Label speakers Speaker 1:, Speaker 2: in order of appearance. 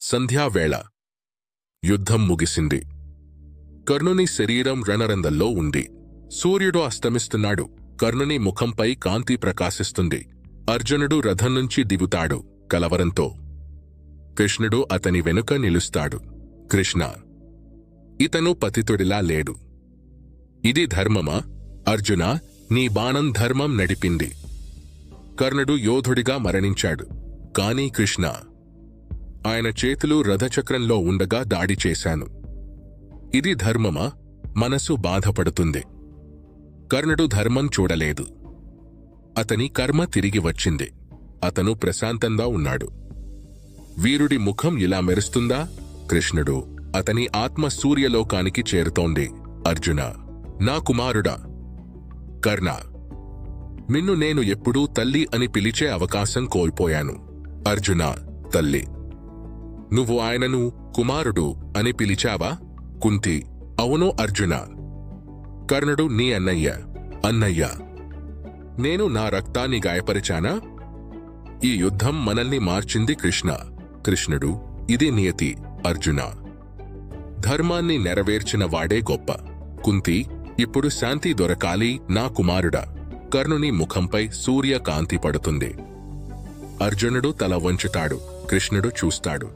Speaker 1: సంధ్యావేళ. యుద్ధం ముగిసింది. కర్ణుని శరీరం రణరంధ్రంలో ఉంది. సూర్యుడు అస్తమిస్తున్నాడు. కర్ణుని ముఖంపై కాంతి ప్రకాశిస్తుంది. అర్జునుడు రథం నుంచి దిగుతాడు కలవరంతో. కృష్ణుడు అతని వెనుక నిలుస్తాడు. కృష్ణ, ఇతను పతితుడిలా లేడు. ఇది ధర్మమా? అర్జునా, నీ బాణం ధర్మం నడిపింది. కర్ణుడు యోధుడిగా మరణించాడు. కానీ కృష్ణ, ఆయన చేతులు రథచక్రంలో ఉండగా దాడి చేశాను. ఇది ధర్మమా? మనసు బాధపడుతుంది. కర్ణుడు ధర్మం చూడలేదు. అతని కర్మ తిరిగి వచ్చింది. అతను ప్రశాంతంగా ఉన్నాడు. వీరుడి ముఖం ఇలా మెరుస్తుందా? కృష్ణుడు, అతని ఆత్మ సూర్యలోకానికి చేరుతోంది. అర్జున, నా కుమారుడా. కర్ణ, నిన్ను నేను ఎప్పుడూ తల్లి అని పిలిచే అవకాశం కోల్పోయాను. అర్జున, తల్లి. నువ్వు ఆయనను కుమారుడు అని పిలిచావా? కుంతి, అవును అర్జున. కర్ణుడు, నీ అన్నయ్య. అన్నయ్య, నేను నా రక్తాన్ని గాయపరిచానా? ఈ యుద్ధం మనల్ని మార్చింది కృష్ణ. కృష్ణుడు, ఇది నియతి. అర్జున, ధర్మాన్ని నెరవేర్చిన వాడే గొప్ప. కుంతి, ఇప్పుడు శాంతి దొరకాలి నా కుమారుడా. కర్ణుని ముఖంపై సూర్యకాంతి పడుతుంది. అర్జునుడు తల వంచుతాడు. కృష్ణుడు చూస్తాడు.